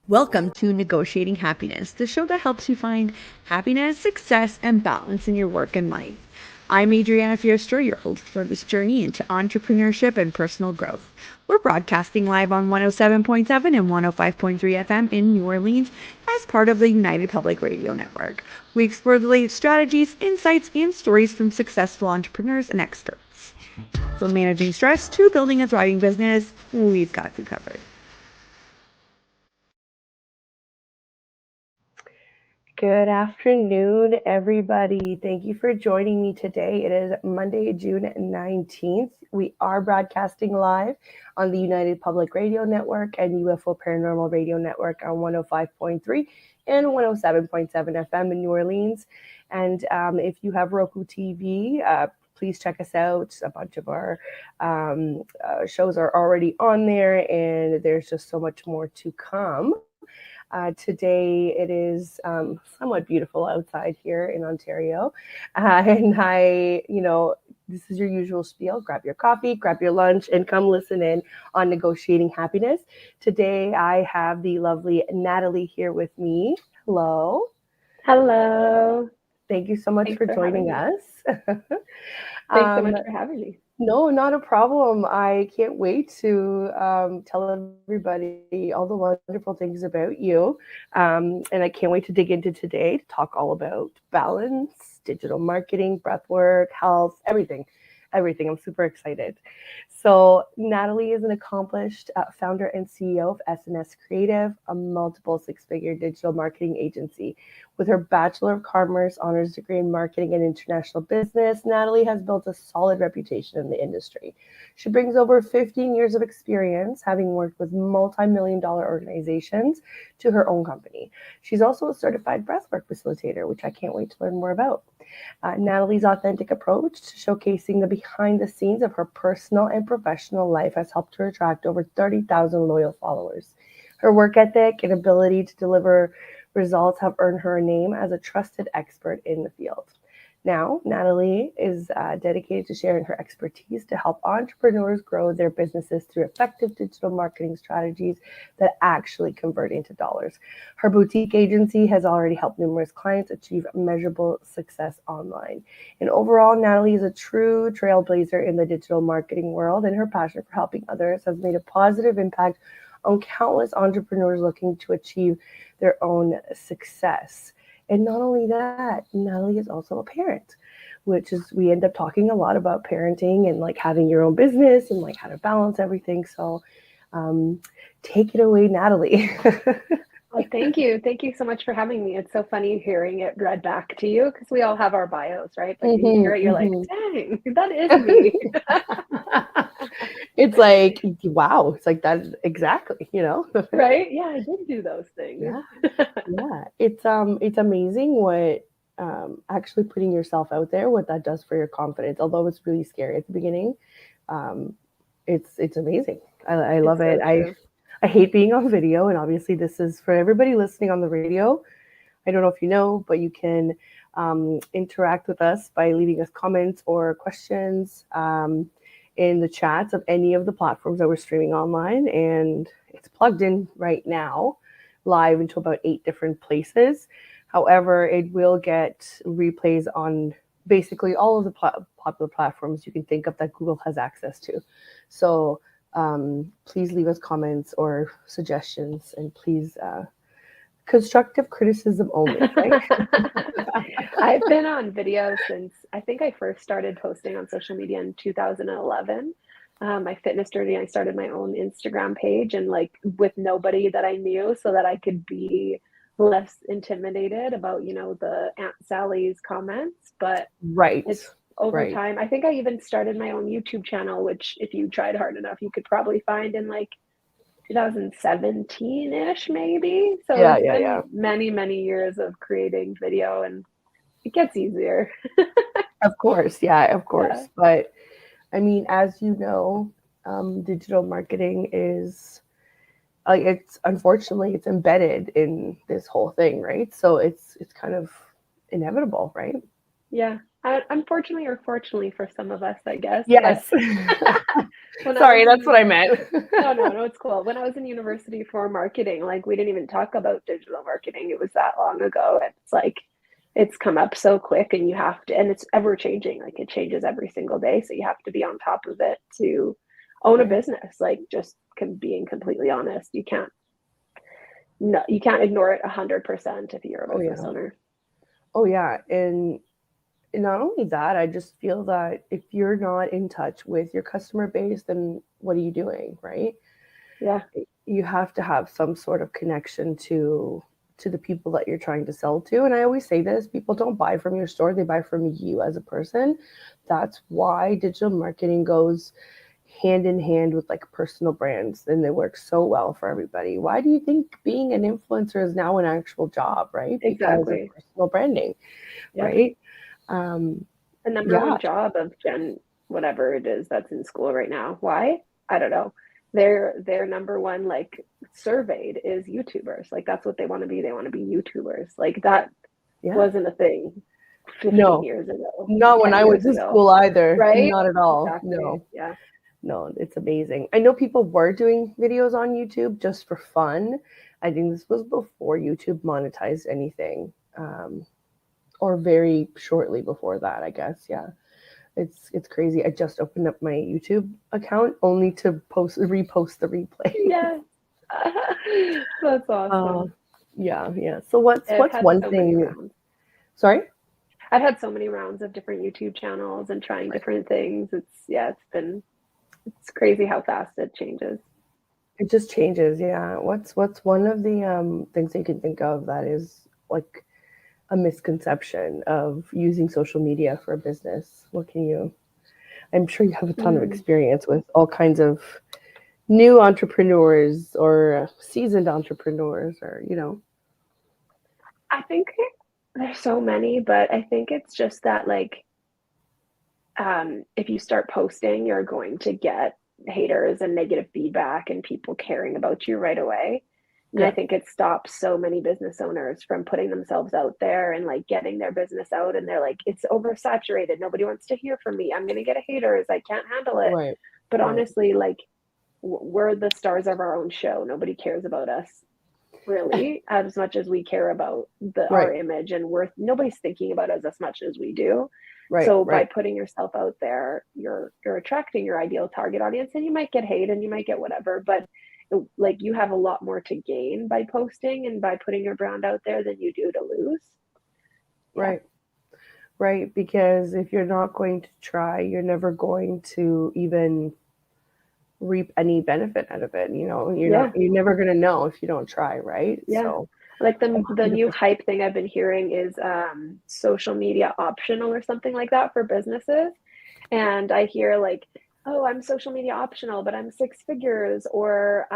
Welcome to Negotiating Happiness, the show that helps you find happiness, success, and balance in your work and life. I'm Adriana Fiestra, your host for this journey into entrepreneurship and personal growth. We're broadcasting live on 107.7 and 105.3 FM in New Orleans as part of the United Public Radio Network. We explore the latest strategies, insights, and stories from successful entrepreneurs and experts. From managing stress to building a thriving business, we've got you covered. Good afternoon, everybody. Thank you for joining me today. It is Monday, June 19th. We are broadcasting live on the United Public Radio Network and UFO Paranormal Radio Network on 105.3 and 107.7 FM in New Orleans. And if you have Roku TV, please check us out. A bunch of our shows are already on there, and there's just so much more to come. Today it is somewhat beautiful outside here in Ontario. And this is your usual spiel. Grab your coffee, grab your lunch, and come listen in on Negotiating Happiness. Today I have the lovely Natalie here with me. Hello. Hello. Thank you so much for joining us. Thanks so much for having me. No, not a problem. I can't wait to tell everybody all the wonderful things about you. And I can't wait to dig into today to talk all about balance, digital marketing, breathwork, health, everything. I'm super excited. So Natalie is an accomplished founder and CEO of S&S Creative, a multiple six-figure digital marketing agency. With her Bachelor of Commerce honors degree in marketing and international business, Natalie has built a solid reputation in the industry. She brings over 15 years of experience, having worked with multi-million-dollar organizations, to her own company. She's also a certified breathwork facilitator, which I can't wait to learn more about. Natalie's authentic approach to showcasing the behind the scenes of her personal and professional life has helped her attract over 30,000 loyal followers. Her work ethic and ability to deliver results have earned her a name as a trusted expert in the field. Now, Natalie is dedicated to sharing her expertise to help entrepreneurs grow their businesses through effective digital marketing strategies that actually convert into dollars. Her boutique agency has already helped numerous clients achieve measurable success online. And overall, Natalie is a true trailblazer in the digital marketing world, and her passion for helping others has made a positive impact on countless entrepreneurs looking to achieve their own success. And not only that, Natalie is also a parent, which is, we end up talking a lot about parenting and like having your own business and like how to balance everything. So take it away, Natalie. Well, thank you. Thank you so much for having me. It's so funny hearing it read back to you because we all have our bios, right? But you hear it, you're like, dang, that is me. It's like, wow, it's like that exactly, Right? Yeah, I did do those things. Yeah. It's amazing what actually putting yourself out there, what that does for your confidence. Although it's really scary at the beginning, it's amazing. I love it. I hate being on video, and obviously this is for everybody listening on the radio. I don't know if you know, but you can interact with us by leaving us comments or questions in the chats of any of the platforms that we're streaming online. And it's plugged in right now, live into about 8 different places. However, it will get replays on basically all of the popular platforms you can think of that Google has access to. So please leave us comments or suggestions, and please constructive criticism only, right? I've been on video since I think I first started posting on social media in 2011. My fitness journey, I started my own Instagram page and like with nobody that I knew so that I could be less intimidated about, the Aunt Sally's comments. But Right. it's over time. I think I even started my own YouTube channel, which if you tried hard enough, you could probably find in like 2017-ish maybe. So it's been many, many years of creating video, and it gets easier. Of course. Yeah. But I mean, as you know, digital marketing is it's unfortunately it's embedded in this whole thing, right? So it's kind of inevitable, right? Yeah, Unfortunately or fortunately for some of us, I guess. Yes. When I was Sorry, that's what I meant. no, it's cool. When I was in university for marketing, like we didn't even talk about digital marketing. It was that long ago. And it's like it's come up so quick and you have to, and it's ever changing. Like it changes every single day. So you have to be on top of it to own a business. Like just being completely honest, you can't ignore it 100% if you're a business owner. Oh yeah. And not only that, I just feel that if you're not in touch with your customer base, then what are you doing, right? Yeah. You have to have some sort of connection to the people that you're trying to sell to. And I always say this, people don't buy from your store, they buy from you as a person. That's why digital marketing goes hand in hand with like personal brands, and they work so well for everybody. Why do you think being an influencer is now an actual job, right? Because of personal branding, right? The number one job of Gen whatever it is that's in school right now. Why? I don't know. Their number one like surveyed is YouTubers. Like that's what they want to be. They want to be YouTubers. Like that wasn't a thing 15 years ago. Not when I was in school either. Right? Not at all. Exactly. No. Yeah. No, it's amazing. I know people were doing videos on YouTube just for fun. I think this was before YouTube monetized anything. Or very shortly before that, I guess. Yeah. It's crazy. I just opened up my YouTube account only to repost the replay. Yes. That's awesome. Yeah. So what's one thing? Sorry? I've had so many rounds of different YouTube channels and trying different things. It's crazy how fast it changes. It just changes, yeah. What's one of the things you can think of that is like a misconception of using social media for a business? I'm sure you have a ton of experience with all kinds of new entrepreneurs or seasoned entrepreneurs or, I think there's so many, but I think it's just that like, if you start posting, you're going to get haters and negative feedback and people caring about you right away. And I think it stops so many business owners from putting themselves out there and like getting their business out. And they're like, it's oversaturated. Nobody wants to hear from me. I'm going to get haters. I can't handle it. Right. But honestly, like we're the stars of our own show. Nobody cares about us really as much as we care about our image, and nobody's thinking about us as much as we do. So by putting yourself out there, you're attracting your ideal target audience, and you might get hate and you might get whatever, but like you have a lot more to gain by posting and by putting your brand out there than you do to lose. Right. Because if you're not going to try, you're never going to even reap any benefit out of it. You're never going to know if you don't try, right? So like the new hype thing I've been hearing is social media optional or something like that for businesses. And I hear like, oh, I'm social media optional, but I'm 6 figures, or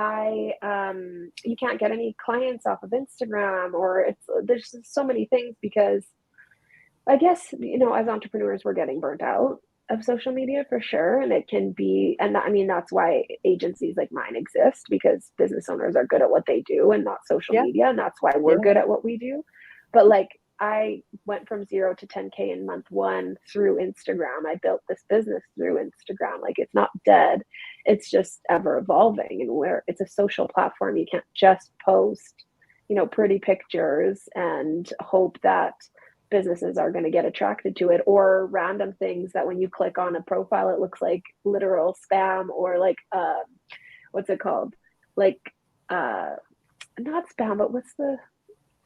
you can't get any clients off of Instagram, or there's so many things, because I guess, as entrepreneurs, we're getting burnt out of social media for sure. And it can be, and I mean, that's why agencies like mine exist, because business owners are good at what they do and not social media. And that's why we're good at what we do. But like, I went from 0 to 10K in month 1 through Instagram. I built this business through Instagram. Like it's not dead. It's just ever evolving, and where it's a social platform, you can't just post, pretty pictures and hope that businesses are going to get attracted to it, or random things that when you click on a profile, it looks like literal spam, or like, what's it called? Like, not spam, but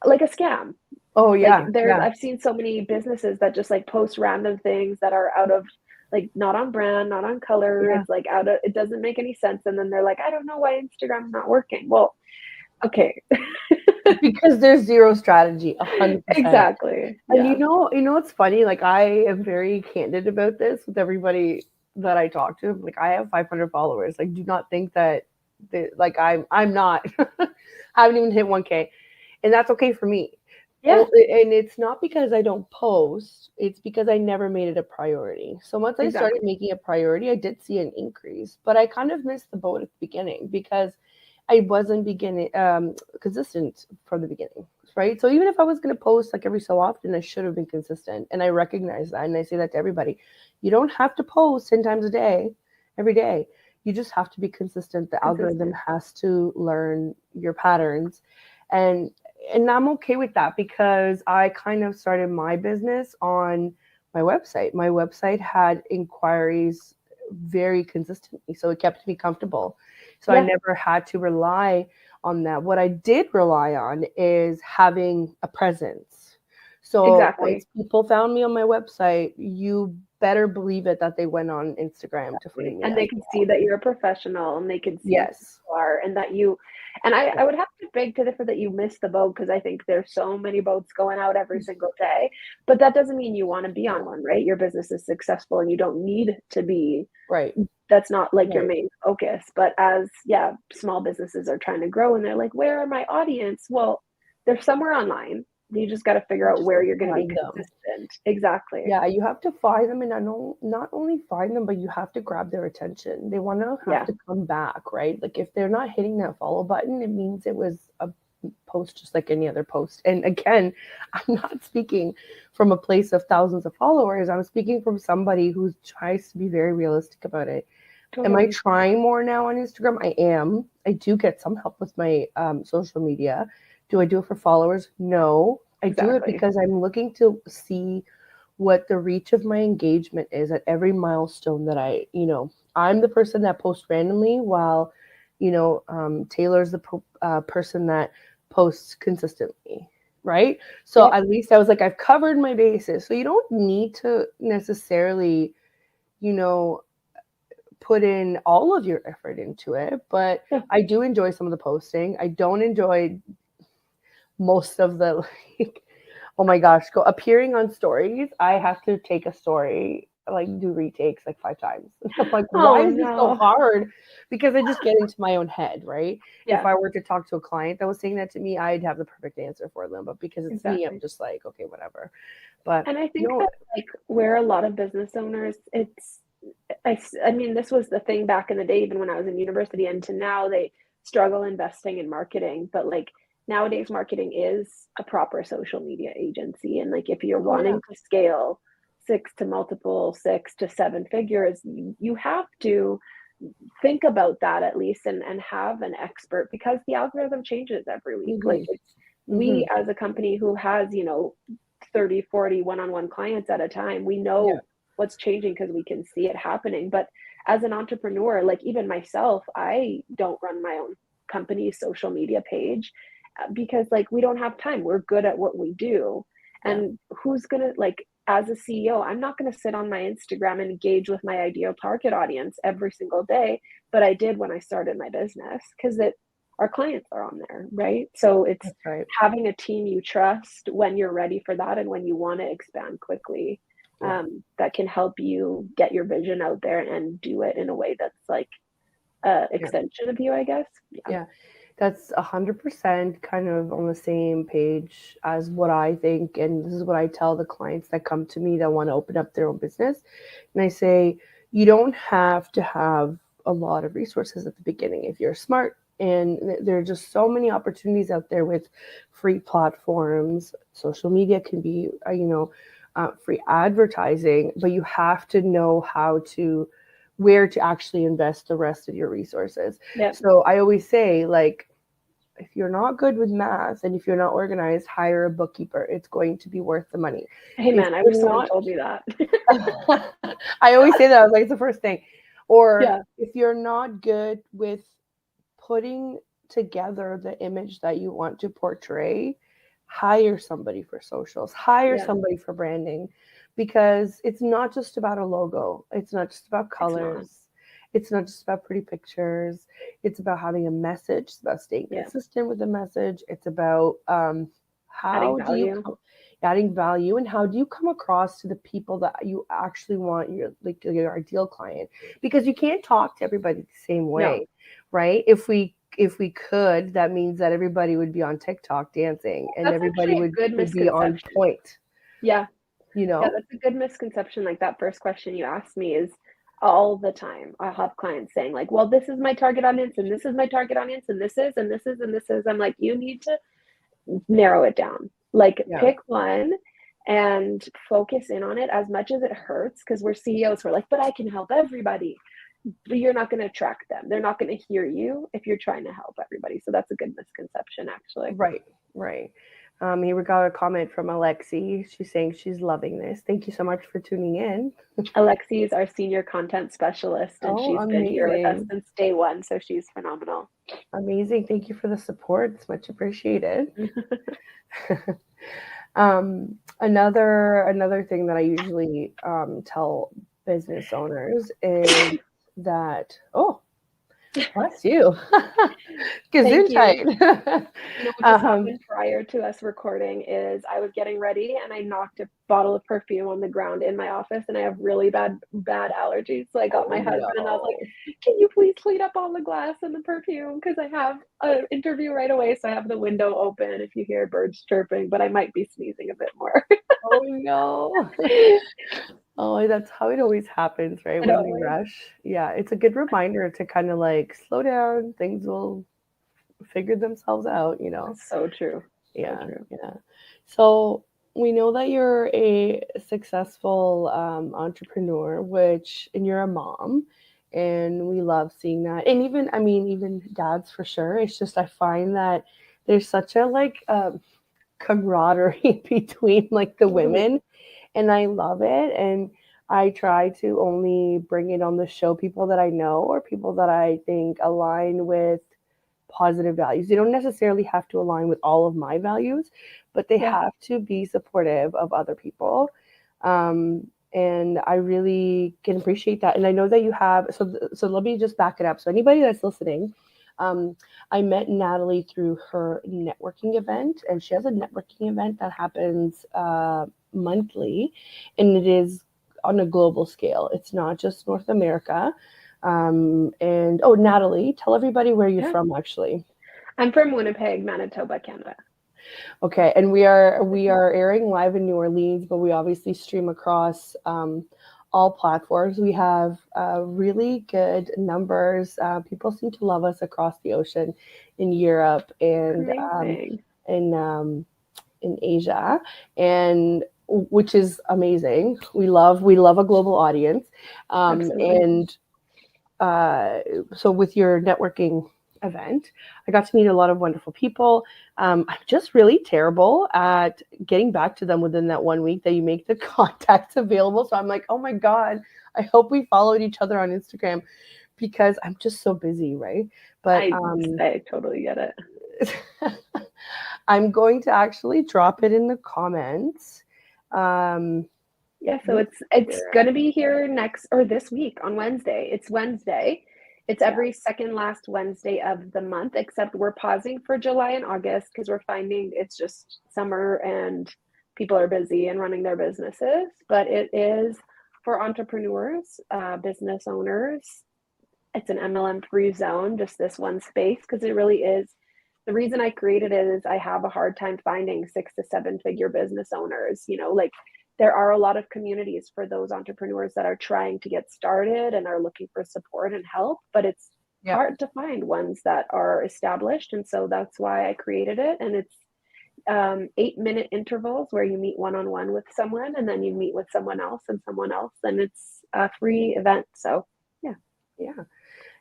like a scam. Oh yeah. Like I've seen so many businesses that just like post random things that are out of, like, not on brand, not on color. It's like it doesn't make any sense. And then they're like, I don't know why Instagram's not working. Well, okay. Because there's zero strategy, 100%. Exactly. And you know what's funny? Like I am very candid about this with everybody that I talk to. Like I have 500 followers. Like do not think that like I'm not. I haven't even hit 1K, and that's okay for me. Yeah. And it's not because I don't post. It's because I never made it a priority. So once I started making it a priority, I did see an increase. But I kind of missed the boat at the beginning because I wasn't consistent from the beginning. right? So even if I was going to post like every so often, I should have been consistent. And I recognize that. And I say that to everybody. You don't have to post 10 times a day, every day. You just have to be consistent. The algorithm has to learn your patterns. And I'm okay with that because I kind of started my business on my website. My website had inquiries very consistently, so it kept me comfortable. So I never had to rely on that. What I did rely on is having a presence. So once people found me on my website, you better believe it that they went on Instagram to find me. And they can see that you're a professional, and they can see who you are, and that you, and I would have to beg to differ that you missed the boat, because I think there's so many boats going out every single day, but that doesn't mean you want to be on one, right? Your business is successful and you don't need to be, right. That's not like your main focus. But as small businesses are trying to grow and they're like, where are my audience? Well, they're somewhere online. You just got to figure out where you're going to be consistent. Exactly. Yeah, you have to find them, and not only find them, but you have to grab their attention. They want to have to come back, right? Like if they're not hitting that follow button, it means it was a post just like any other post. And again, I'm not speaking from a place of thousands of followers. I'm speaking from somebody who tries to be very realistic about it. Am I trying more now on Instagram? I am. I do get some help with my social media. Do I do it for followers? No. I do it because I'm looking to see what the reach of my engagement is at every milestone that I'm the person that posts randomly while, Taylor's the person that posts consistently, right? So at least I was like, I've covered my bases. So you don't need to necessarily, put in all of your effort into it, but I do enjoy some of the posting. I don't enjoy most of the oh my gosh, appearing on stories. I have to take a story, like do retakes like 5 times. I'm like, why is this so hard? Because I just get into my own head, right? If I were to talk to a client that was saying that to me, I'd have the perfect answer for them. But because it's me, I'm just like, okay, whatever. But and I think that like where a lot of business owners, I mean, this was the thing back in the day, even when I was in university, and to now they struggle investing in marketing. But like nowadays, marketing is a proper social media agency. And like if you're wanting to scale 6 to 7 figures, you have to think about that at least and have an expert, because the algorithm changes every week. Like we as a company who has, 30, 40 one-on-one clients at a time, we know what's changing because we can see it happening. But as an entrepreneur, like even myself, I don't run my own company's social media page because like we don't have time. We're good at what we do. And who's gonna, like, as a CEO, I'm not gonna sit on my Instagram and engage with my ideal target audience every single day, but I did when I started my business because our clients are on there, right? So it's having a team you trust when you're ready for that and when you want to expand quickly, that can help you get your vision out there and do it in a way that's like extension of you, I guess. Yeah. That's 100% kind of on the same page as what I think. And this is what I tell the clients that come to me that want to open up their own business. And I say, you don't have to have a lot of resources at the beginning if you're smart. And there are just so many opportunities out there with free platforms. Social media can be, free advertising, but you have to know where to actually invest the rest of your resources. So I always say, like, if you're not good with math and if you're not organized, hire a bookkeeper. It's going to be worth the money. Hey man, I wish someone told me that. I always say that. I was like, it's the first thing. Or if you're not good with putting together the image that you want to portray, hire somebody for socials, hire somebody for branding, because it's not just about a logo. It's not just about colors. It's not just about pretty pictures. It's about having a message. It's about staying consistent with the message. It's about adding value, and how do you come across to the people that you actually want your ideal client? Because you can't talk to everybody the same way, right? If we could, that means that everybody would be on TikTok dancing and everybody would be on point. Yeah, that's a good misconception. Like that first question you asked me is all the time. I have clients saying like, well, this is my target audience and this is my target audience and this is, and this is, and this is. I'm like, you need to narrow it down. Like Yeah. pick one and focus in on it as much as it hurts, because we're CEOs, we're like, but I can help everybody. But you're not going to attract them. They're not going to hear you if you're trying to help everybody. So that's a good misconception, actually. Right. Here we got a comment from Alexi. She's saying she's loving this. Thank you so much for tuning in. Alexi is our senior content specialist, and Oh, she's been here with us amazing. since day one. So she's phenomenal. Amazing. Thank you for the support. It's much appreciated. Another thing that I usually tell business owners is that, oh, bless you. Thank you. Gesundheit. You know what just happened prior to us recording is I was getting ready and I knocked a bottle of perfume on the ground in my office, and I have really bad allergies. So I got my husband and I was like, can you please clean up all the glass and the perfume? Because I have an interview right away. So I have the window open if you hear birds chirping, but I might be sneezing a bit more. Oh no. Oh, that's how it always happens, right? When we rush. Yeah, it's a good reminder to kind of like slow down. Things will figure themselves out, you know. So true. Yeah, So true. yeah. So we know that you're a successful entrepreneur, and you're a mom, and we love seeing that. And even, I mean, even dads for sure. It's just I find that there's such a like camaraderie between like the women, and I love it. And I try to only bring it on the show people that I know or people that I think align with positive values. They don't necessarily have to align with all of my values, but they have to be supportive of other people. And I really can appreciate that. And I know that you have, so let me just back it up. So anybody that's listening, I met Natalie through her networking event, and she has a networking event that happens monthly, and it is on a global scale. It's not just North America. And oh, Natalie, tell everybody where you're from, actually. I'm from Winnipeg, Manitoba, Canada. Okay, and we are airing live in New Orleans, but we obviously stream across all platforms. We have really good numbers. People seem to love us across the ocean in Europe and in Asia, and which is amazing. We love a global audience, and so with your networking event, I got to meet a lot of wonderful people. I'm just really terrible at getting back to them within that 1 week that you make the contacts available. So I'm like, oh my God, I hope we followed each other on Instagram, because I'm just so busy, right? But I totally get it. I'm going to actually drop it in the comments. Yeah, so it's going to be here this week on Wednesday. It's Wednesday. It's every second last Wednesday of the month, except we're pausing for July and August because we're finding it's just summer and people are busy and running their businesses. But it is for entrepreneurs, business owners. It's an MLM-free zone, just this one space, because it really is. The reason I created it is I have a hard time finding 6 to 7 figure business owners, like there are a lot of communities for those entrepreneurs that are trying to get started and are looking for support and help, but it's hard to find ones that are established. And so that's why I created it. And it's 8-minute intervals where you meet one-on-one with someone, and then you meet with someone else, and it's a free event. So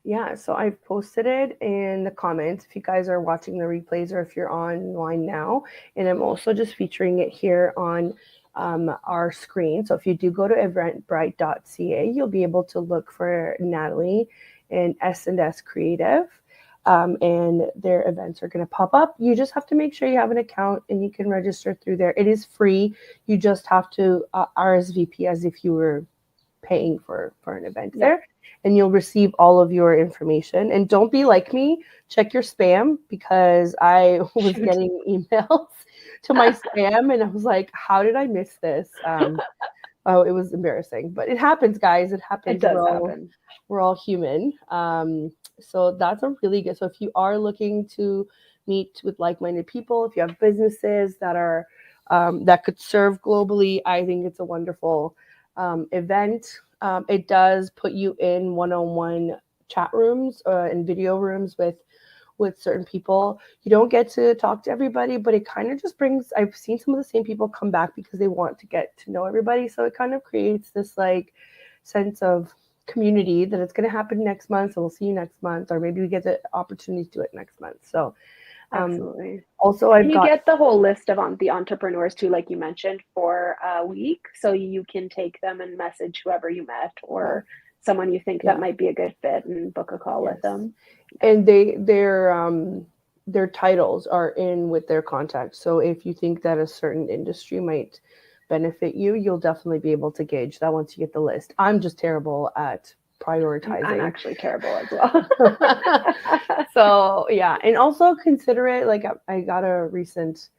yeah. So I've posted it in the comments if you guys are watching the replays or if you're online now. And I'm also just featuring it here on our screen. So if you do go to eventbrite.ca, you'll be able to look for Natalie and S&S Creative. And their events are going to pop up. You just have to make sure you have an account and you can register through there. It is free. You just have to RSVP as if you were paying for an event there, and you'll receive all of your information. And don't be like me, check your spam, because I was getting emails to my spam and I was like, how did I miss this? Oh, it was embarrassing, but it happens, guys. It happens. It does happen. We're all human. So that's a really good. So if you are looking to meet with like-minded people, if you have businesses that are that could serve globally, I think it's a wonderful event. It does put you in one-on-one chat rooms and video rooms with with certain people. You don't get to talk to everybody, but it kind of just brings, I've seen some of the same people come back because they want to get to know everybody. So it kind of creates this like sense of community that it's going to happen next month. So we'll see you next month, or maybe we get the opportunity to do it next month. So Absolutely. also And you get the whole list of the entrepreneurs too, like you mentioned, for a week. So you can take them and message whoever you met or someone you think that might be a good fit and book a call with them. And their titles are in with their contacts. So if you think that a certain industry might benefit you, you'll definitely be able to gauge that once you get the list. I'm just terrible at prioritizing. I'm actually terrible as well. So yeah, and also consider it, like I got a recent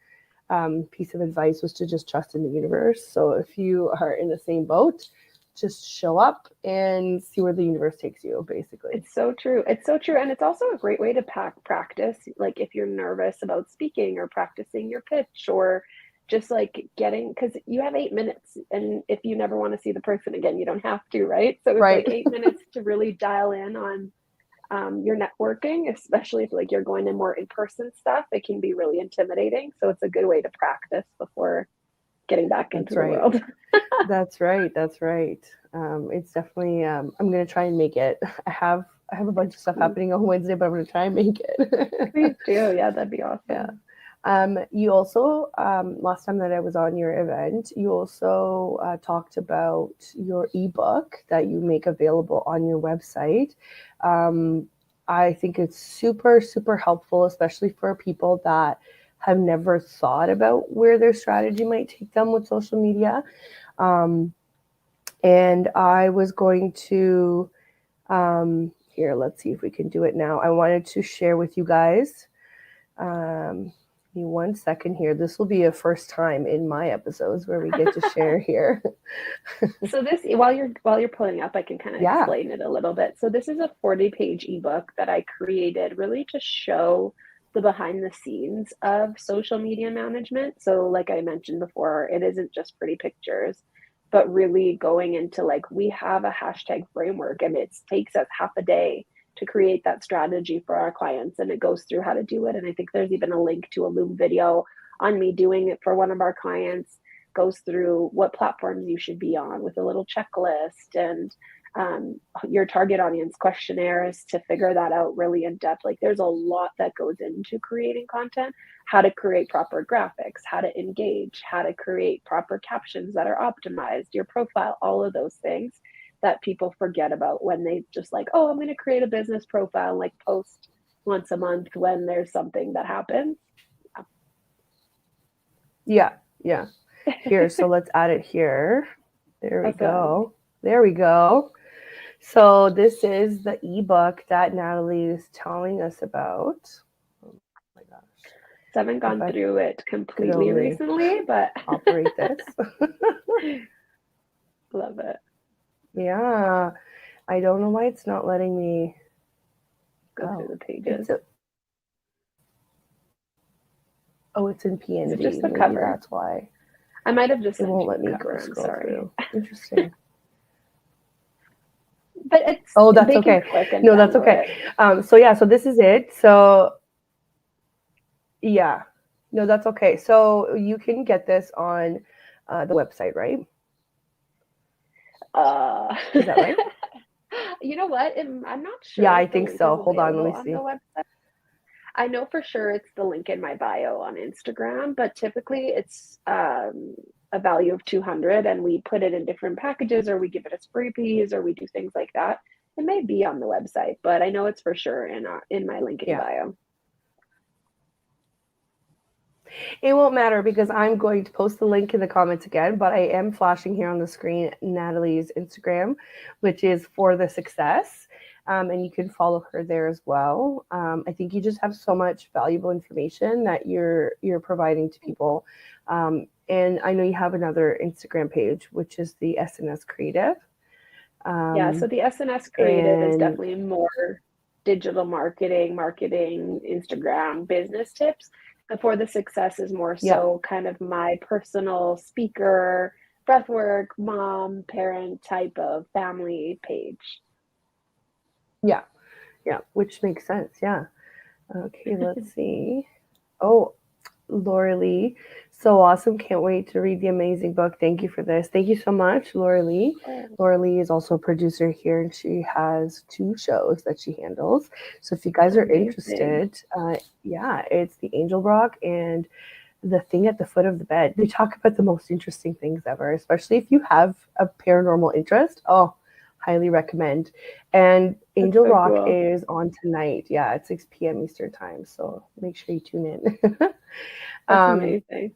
piece of advice was to just trust in the universe. So if you are in the same boat, just show up and see where the universe takes you, basically. It's so true. It's so true. And it's also a great way to practice. Like if you're nervous about speaking or practicing your pitch, or just like because you have 8 minutes, and if you never want to see the person again, you don't have to, right? So it's like 8 minutes to really dial in on your networking, especially if like you're going to more in-person stuff. It can be really intimidating. So it's a good way to practice before getting back into the world. That's right. It's definitely I'm gonna try and make it. I have a bunch of stuff happening on Wednesday, but I'm gonna try and make it. Please do. Yeah, that'd be awesome. You also last time that I was on your event, you also talked about your ebook that you make available on your website. I think it's super, super helpful, especially for people that have never thought about where their strategy might take them with social media. And I was going to, here, let's see if we can do it now. I wanted to share with you guys, give me 1 second here. This will be a first time in my episodes where we get to share here. So this, while you're pulling up, I can kind of explain it a little bit. So this is a 40-page ebook that I created really to show the behind the scenes of social media management. So like I mentioned before, it isn't just pretty pictures, but really going into like, we have a hashtag framework, and it takes us half a day to create that strategy for our clients, and it goes through how to do it. And I think there's even a link to a Loom video on me doing it for one of our clients, goes through what platforms you should be on with a little checklist, and your target audience questionnaires to figure that out really in depth. Like there's a lot that goes into creating content, how to create proper graphics, how to engage, how to create proper captions that are optimized, your profile, all of those things that people forget about when they just like, oh, I'm going to create a business profile and like post once a month when there's something that happens. Yeah. Here, so let's add it here. There we go. So this is the ebook that Natalie is telling us about. Oh my gosh. I haven't gone through it completely recently, but operate this. Love it. Yeah. I don't know why it's not letting me go through the pages. It's in PNG. Is it just the cover? That's why. I might have just it won't let me cover. I'm sorry. Through. Interesting. But it's that's okay. No, that's okay. So this is it. So yeah, no, that's okay. So you can get this on the website, right? Is that right? You know what? I'm not sure. Yeah, I think so. Hold on, let me see. I know for sure it's the link in my bio on Instagram, but typically it's a value of $200, and we put it in different packages, or we give it as freebies, or we do things like that. It may be on the website, but I know it's for sure in my link in bio. It won't matter because I'm going to post the link in the comments again, but I am flashing here on the screen Natalie's Instagram, which is For The Success. And you can follow her there as well. I think you just have so much valuable information that you're providing to people. And I know you have another Instagram page, which is the S&S Creative. So the S&S Creative is definitely more digital marketing, Instagram, business tips. For the Success is more so kind of my personal speaker, breathwork, mom, parent type of family page. Yeah, which makes sense. Yeah. Okay, let's see. Oh, Laura Lee. So awesome. Can't wait to read the amazing book. Thank you for this. Thank you so much, Laura Lee. Oh, Laura Lee is also a producer here and she has 2 shows that she handles. So if you guys are amazing. interested, yeah, it's The Angel Rock and The Thing at the Foot of the Bed. They talk about the most interesting things ever, especially if you have a paranormal interest. Oh, highly recommend. And That's Angel so Rock cool. is on tonight. Yeah, at 6 p.m. Eastern time. So make sure you tune in. That's um, amazing.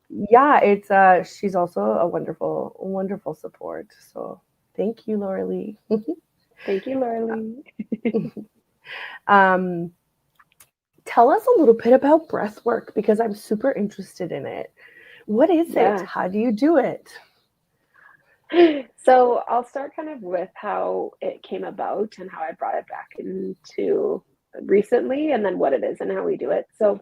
yeah, it's she's also a wonderful, wonderful support. So thank you, Laura Lee. Thank you, Laura. um, tell us a little bit about breath work because I'm super interested in it. What is it? Yeah. How do you do it? So I'll start kind of with how it came about and how I brought it back into recently, and then what it is and how we do it. So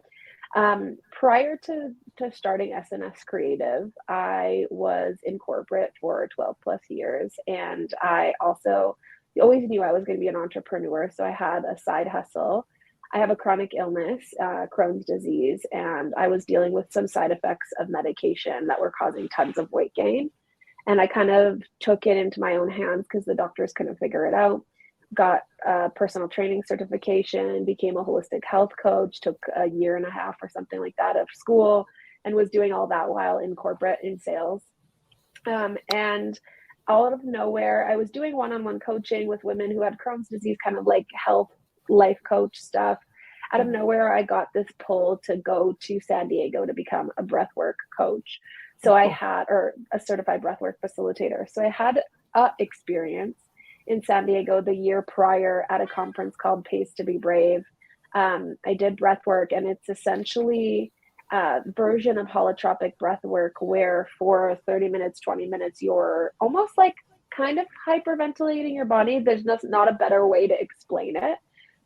prior to starting S&S Creative, I was in corporate for 12 plus years, and I also always knew I was going to be an entrepreneur. So I had a side hustle. I have a chronic illness, Crohn's disease, and I was dealing with some side effects of medication that were causing tons of weight gain. And I kind of took it into my own hands because the doctors couldn't figure it out. Got a personal training certification, became a holistic health coach, took a year and a half or something like that of school, and was doing all that while in corporate in sales. And all out of nowhere, I was doing one on one coaching with women who had Crohn's disease, kind of like health life coach stuff. Out of nowhere, I got this pull to go to San Diego to become a breathwork coach. So I Oh, had, or a certified breathwork facilitator. So I had a experience in San Diego the year prior at a conference called Pace to Be Brave. I did breathwork, and it's essentially version of holotropic breath work where for 30 minutes, 20 minutes, you're almost like kind of hyperventilating your body. There's not a better way to explain it,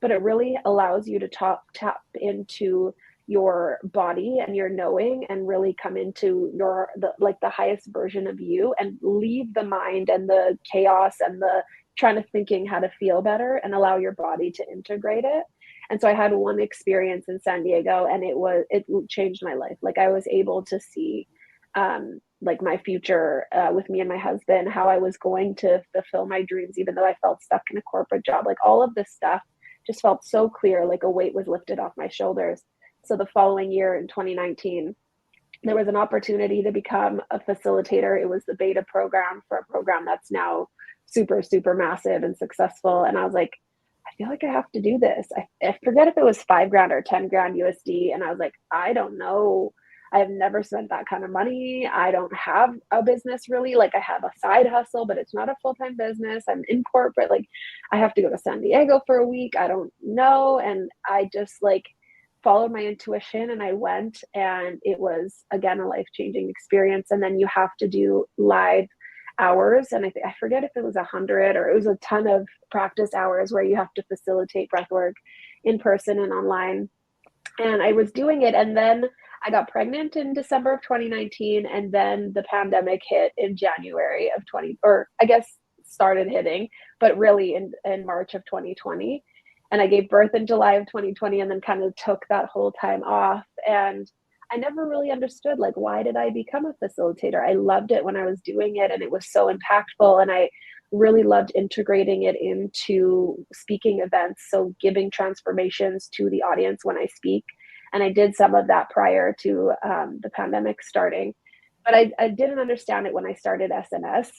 but it really allows you to tap into your body and your knowing and really come into the highest version of you and leave the mind and the chaos and the trying to thinking how to feel better and allow your body to integrate it. And so I had one experience in San Diego, and it changed my life. Like, I was able to see like my future with me and my husband, how I was going to fulfill my dreams, even though I felt stuck in a corporate job. Like, all of this stuff just felt so clear, like a weight was lifted off my shoulders. So the following year in 2019, there was an opportunity to become a facilitator. It was the beta program for a program that's now super, super massive and successful. And I was like, I feel like I have to do this. I forget if it was 5 grand or 10 grand USD. And I was like, I don't know. I have never spent that kind of money. I don't have a business really. Like, I have a side hustle, but it's not a full time business. I'm in corporate. Like, I have to go to San Diego for a week. I don't know. And I just like followed my intuition and I went, and it was again a life changing experience. And then you have to do live hours, and I forget if it was 100 or it was a ton of practice hours where you have to facilitate breathwork in person and online. And I was doing it, and then I got pregnant in December of 2019, and then the pandemic hit in January of 20, or I guess started hitting, but really in March of 2020. And I gave birth in July of 2020, and then kind of took that whole time off. And I never really understood, like, why did I become a facilitator? I loved it when I was doing it, and it was so impactful. And I really loved integrating it into speaking events. So giving transformations to the audience when I speak. And I did some of that prior to the pandemic starting. But I didn't understand it when I started S&S,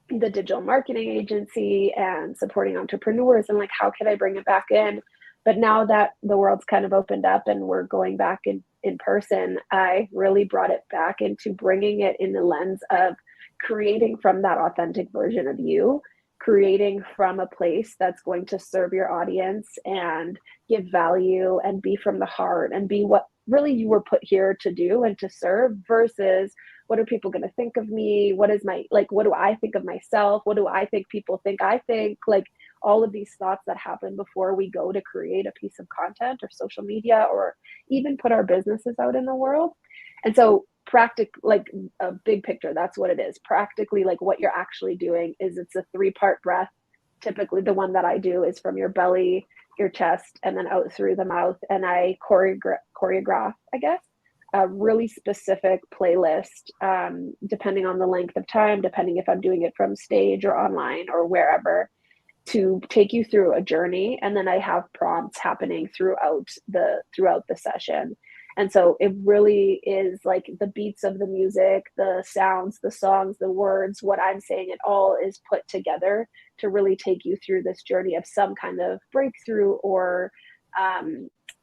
the digital marketing agency, and supporting entrepreneurs, and like, how can I bring it back in? But now that the world's kind of opened up and we're going back in person, I really brought it back into bringing it in the lens of creating from that authentic version of you, creating from a place that's going to serve your audience and give value and be from the heart and be what really you were put here to do and to serve, versus what are people going to think of me? What is my, like, what do I think of myself? What do I think people think I think? Like, all of these thoughts that happen before we go to create a piece of content or social media or even put our businesses out in the world. And so like a big picture, that's what it is. Practically, like, what you're actually doing is it's a 3-part breath. Typically the one that I do is from your belly your chest and then out through the mouth. And I choreograph, I guess, a really specific playlist, depending on the length of time, depending if I'm doing it from stage or online or wherever, to take you through a journey. And then I have prompts happening throughout the session. And so it really is like the beats of the music, the sounds, the songs, the words, what I'm saying, it all is put together to really take you through this journey of some kind of breakthrough or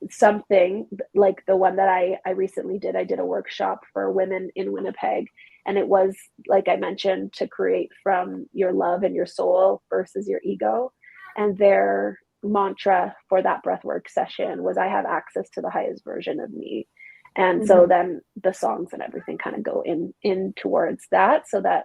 something like the one that I recently did. I did a workshop for women in Winnipeg. And it was, like I mentioned, to create from your love and your soul versus your ego. And their mantra for that breathwork session was, I have access to the highest version of me. And so then the songs and everything kind of go in towards that, so that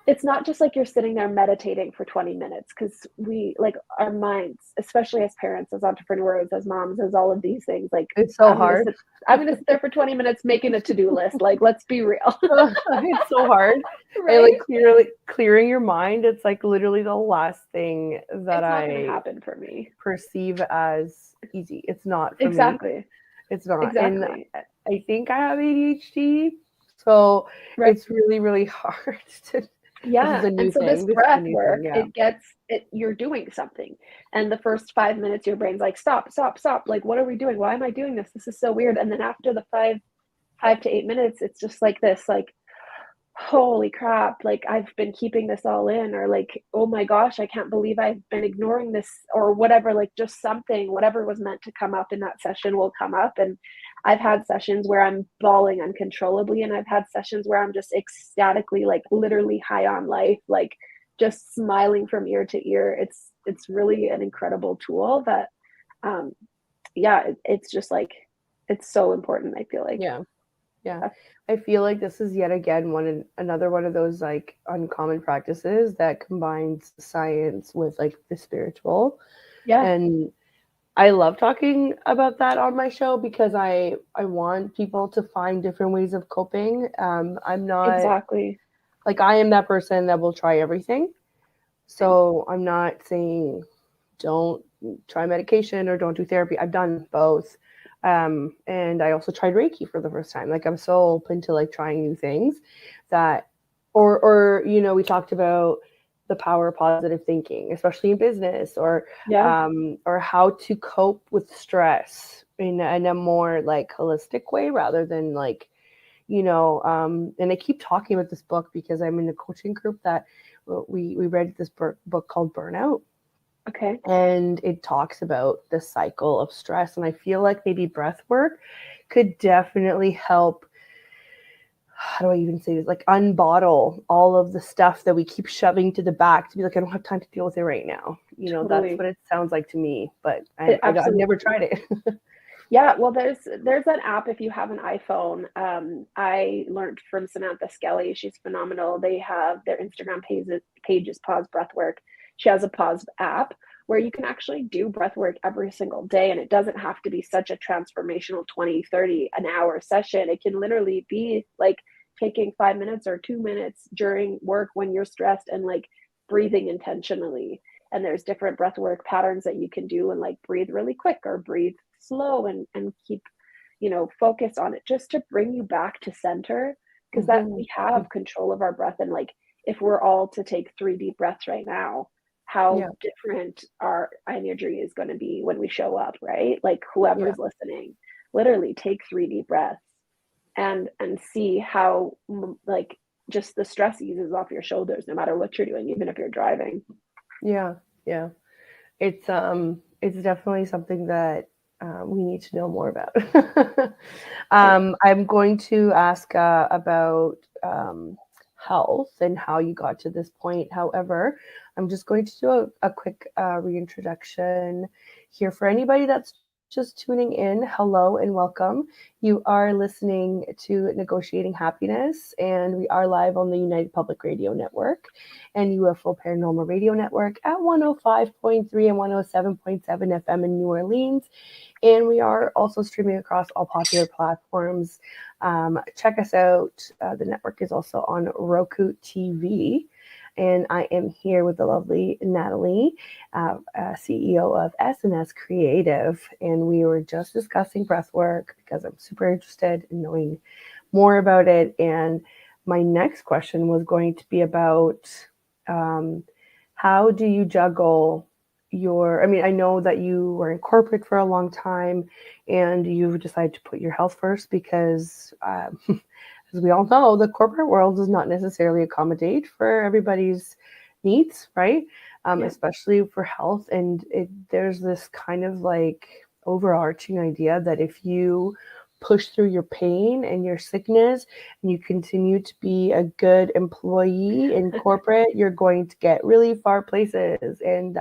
it's not just like you're sitting there meditating for 20 minutes, because we, like, our minds, especially as parents, as entrepreneurs, as moms, as all of these things, like, It's so hard. I'm gonna sit there for 20 minutes making a to-do list. Like, let's be real. It's so hard. Right? And like clearing your mind, it's like literally the last thing that It's not I gonna happen for me. perceive as easy. It's not for me. Exactly. It's not. Exactly. And I think I have ADHD, so Right. it's really, really hard to. Yeah. This is a new And so thing. this This is a breath new work, thing. Yeah. you're doing something. And the first 5 minutes, your brain's like, stop, stop, stop. Like, what are we doing? Why am I doing this? This is so weird. And then after the 5 to 8 minutes, it's just like this, like, holy crap, like, I've been keeping this all in, or like, oh my gosh, I can't believe I've been ignoring this, or whatever. Like, just something, whatever was meant to come up in that session will come up. And I've had sessions where I'm bawling uncontrollably, and I've had sessions where I'm just ecstatically, like, literally high on life, like, just smiling from ear to ear. It's really an incredible tool that it's just like, it's so important, I feel like. Yeah. I feel like this is yet again another one of those like uncommon practices that combines science with like the spiritual. Yeah. And I love talking about that on my show because I want people to find different ways of coping. I'm not Exactly. like, I am that person that will try everything. So I'm not saying don't try medication or don't do therapy. I've done both. And I also tried Reiki for the first time. Like, I'm so open to like trying new things that, or we talked about the power of positive thinking, especially in business, or how to cope with stress in a more like holistic way rather than like, and I keep talking about this book because I'm in a coaching group that we read this book called Burnout. Okay. And it talks about the cycle of stress. And I feel like maybe breath work could definitely help. How do I even say this? Like, unbottle all of the stuff that we keep shoving to the back to be like, I don't have time to deal with it right now. Totally. That's what it sounds like to me. But I've never tried it. Yeah, well, there's an app if you have an iPhone. I learned from Samantha Skelly. She's phenomenal. They have their Instagram pages Pause Breathwork. She has a Pause app where you can actually do breathwork every single day, and it doesn't have to be such a transformational 20, 30, an hour session. It can literally be like taking 5 minutes or 2 minutes during work when you're stressed and like breathing intentionally. And there's different breathwork patterns that you can do, and like breathe really quick or breathe slow and keep focus on it, just to bring you back to center, because that we have control of our breath. And like, if we're all to take 3 deep breaths right now, how different our energy is going to be when we show up, right? Like, whoever's listening, literally take 3 deep breaths and see how like just the stress eases off your shoulders, no matter what you're doing, even if you're driving. Yeah. It's definitely something that we need to know more about. I'm going to ask about health and how you got to this point. However, I'm just going to do a quick reintroduction here for anybody that's just tuning in. Hello and welcome. You are listening to Negotiating Happiness, and we are live on the United Public Radio Network and UFO Paranormal Radio Network at 105.3 and 107.7 FM in New Orleans. And we are also streaming across all popular platforms. Check us out. The network is also on Roku TV. and I am here with the lovely Natalie, CEO of S&S Creative, and we were just discussing breathwork because I'm super interested in knowing more about it. And my next question was going to be about how do you juggle I know that you were in corporate for a long time and you decided to put your health first because, as we all know, the corporate world does not necessarily accommodate for everybody's needs, right? Especially for health. And there's this kind of like overarching idea that if you push through your pain and your sickness and you continue to be a good employee in corporate, you're going to get really far places, and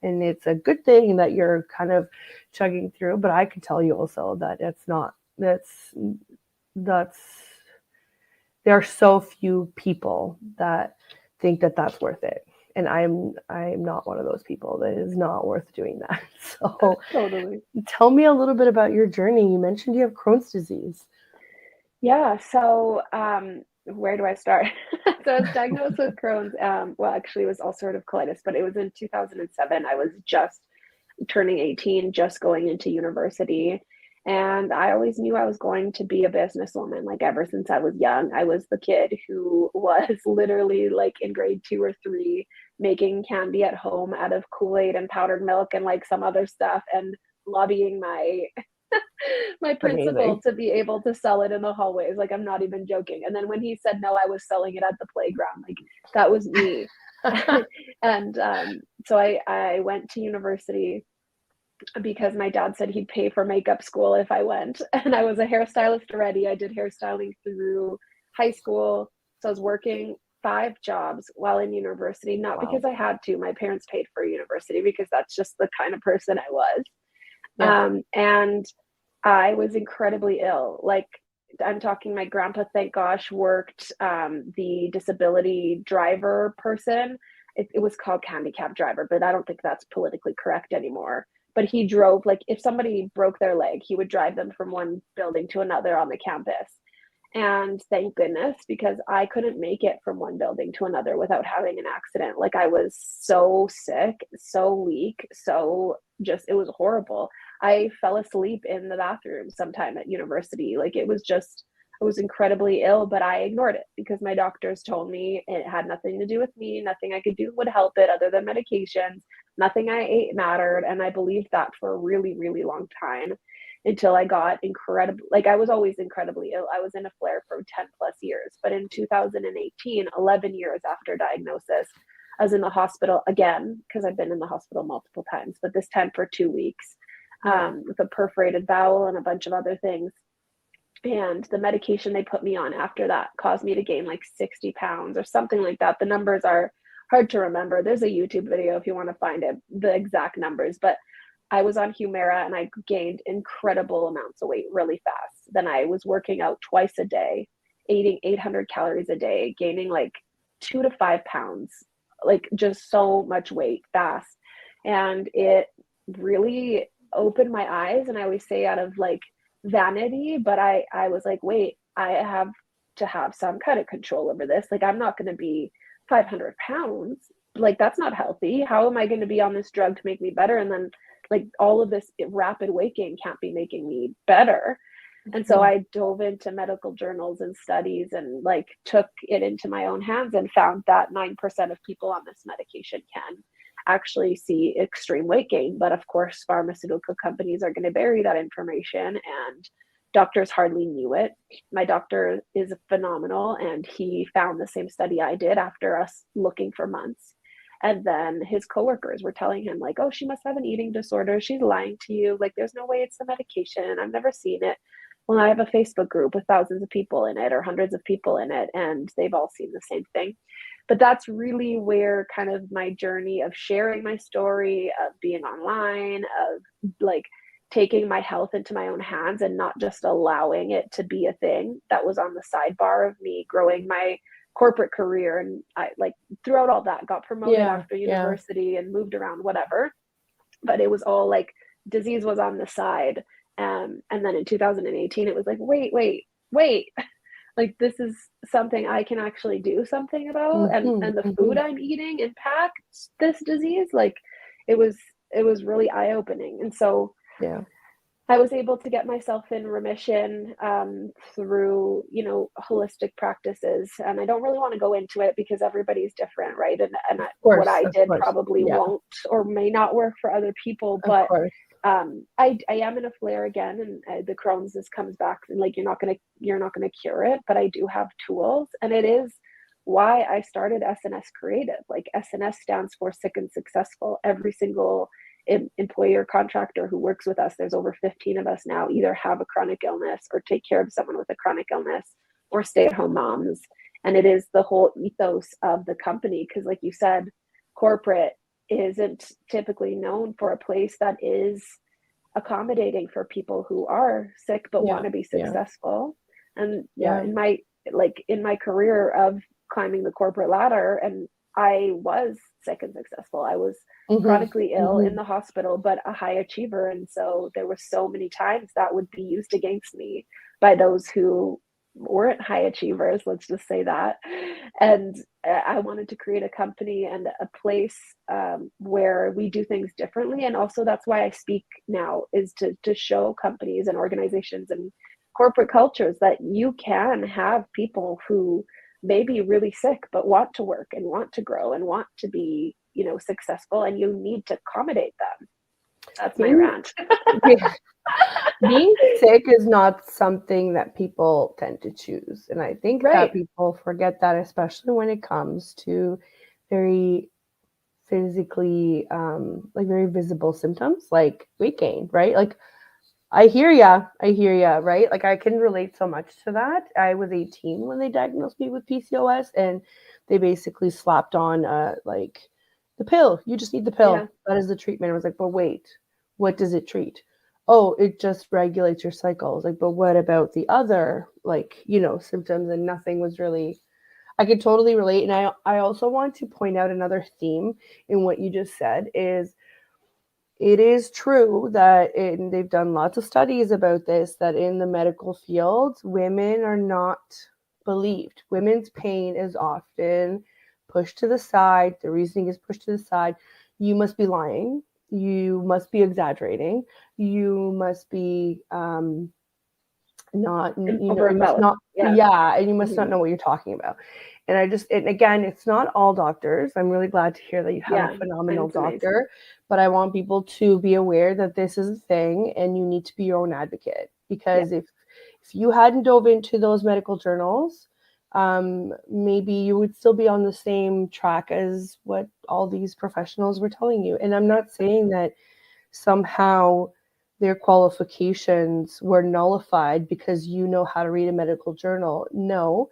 it's a good thing that you're kind of chugging through. But I can tell you also that that's there are so few people that think that that's worth it, and I'm not one of those people. That is not worth doing that. So Totally. tell me a little bit about your journey. You mentioned you have Crohn's disease. Yeah. So, where do I start? So I was diagnosed with Crohn's. Well, actually, it was ulcerative colitis, but it was in 2007. I was just turning 18, just going into university. And I always knew I was going to be a businesswoman. Like ever since I was young, I was the kid who was literally like in grade 2 or 3 making candy at home out of Kool-Aid and powdered milk and like some other stuff and lobbying my my principal Amazing. to be able to sell it in the hallways. Like I'm not even joking. And then when he said no, I was selling it at the playground. Like that was me. And so I went to university because my dad said he'd pay for makeup school if I went. And I was a hairstylist already. I did hairstyling through high school. So I was working 5 jobs while in university, not Wow. because I had to. My parents paid for university because that's just the kind of person I was. Yeah. And I was incredibly ill. Like I'm talking, my grandpa, thank gosh, worked the disability driver person. It was called handicap driver, but I don't think that's politically correct anymore. But he drove, like if somebody broke their leg, he would drive them from one building to another on the campus. And thank goodness, because I couldn't make it from one building to another without having an accident. Like I was so sick, so weak, so just, it was horrible. I fell asleep in the bathroom sometime at university. Like it was just, I was incredibly ill, but I ignored it because my doctors told me it had nothing to do with me. Nothing I could do would help it other than medications. Nothing I ate mattered. And I believed that for a really, really long time until I got incredible. Like I was always incredibly ill. I was in a flare for 10 plus years. But in 2018, 11 years after diagnosis, I was in the hospital again because I've been in the hospital multiple times, but this time for 2 weeks with a perforated bowel and a bunch of other things. And the medication they put me on after that caused me to gain like 60 pounds or something like that. The numbers are hard to remember. There's a YouTube video if you want to find it, the exact numbers. But I was on Humira and I gained incredible amounts of weight really fast. Then I was working out twice a day, eating 800 calories a day, gaining like 2 to 5 pounds, like just so much weight fast. And it really opened my eyes. And I always say out of like vanity, but I was like, wait, I have to have some kind of control over this. Like, I'm not going to be 500 pounds. Like, that's not healthy. How am I going to be on this drug to make me better? And then, like, all of this rapid weight gain can't be making me better. And so I dove into medical journals and studies and like took it into my own hands and found that 9% of people on this medication can actually see extreme weight gain. But of course, pharmaceutical companies are going to bury that information and doctors hardly knew it. My doctor is phenomenal and he found the same study I did after us looking for months. And then his coworkers were telling him like, oh, she must have an eating disorder. She's lying to you. Like, there's no way it's the medication. I've never seen it. Well, I have a Facebook group with thousands of people in it or hundreds of people in it, and they've all seen the same thing. But that's really where kind of my journey of sharing my story, of being online, of like taking my health into my own hands and not just allowing it to be a thing that was on the sidebar of me growing my corporate career. And I like throughout all that got promoted after university and moved around, whatever. But it was all like disease was on the side. And then in 2018, it was like, wait. like this is something I can actually do something about, and the food I'm eating impacts this disease. Like it was really eye-opening. And so Yeah. I was able to get myself in remission through, holistic practices. And I don't really want to go into it because everybody's different, right? And what I Of did course. probably Yeah. won't or may not work for other people. Of But course. I am in a flare again, and the Crohn's comes back, and like you're not gonna cure it, but I do have tools, and it is why I started S&S Creative. Like S&S stands for Sick and Successful. Every single employer contractor who works with us, there's over 15 of us now, either have a chronic illness or take care of someone with a chronic illness or stay-at-home moms. And it is the whole ethos of the company, because like you said, corporate isn't typically known for a place that is accommodating for people who are sick but Yeah. want to be Yeah. successful. And Yeah. in my career of climbing the corporate ladder, and I was sick and successful. I was chronically ill in the hospital, but a high achiever. And so there were so many times that would be used against me by those who weren't high achievers, let's just say that. And I wanted to create a company and a place where we do things differently. And also that's why I speak now, is to show companies and organizations and corporate cultures that you can have people who may be really sick but want to work and want to grow and want to be, successful, and you need to accommodate them. That's my rant. Yeah. Being sick is not something that people tend to choose. And I think that people forget that, especially when it comes to very physically, like very visible symptoms, like weight gain, right? Like, I hear ya, right? Like, I can relate so much to that. I was 18 when they diagnosed me with PCOS, and they basically slapped on, like, the pill. You just need the pill. Yeah. That is the treatment. I was like, but wait, what does it treat? Oh, it just regulates your cycles. Like, but what about the other, like, symptoms? And nothing was really, I could totally relate. And I also want to point out another theme in what you just said is, it is true that they've done lots of studies about this, that in the medical field, women are not believed. Women's pain is often pushed to the side. The reasoning is pushed to the side. You must be lying. You must be exaggerating. You must be not, you must not, and you must not know what you're talking about. And and again, it's not all doctors. I'm really glad to hear that you have a phenomenal doctor, but I want people to be aware that this is a thing and you need to be your own advocate, because if you hadn't dove into those medical journals, maybe you would still be on the same track as what all these professionals were telling you. And I'm not saying that somehow their qualifications were nullified because you know how to read a medical journal. No,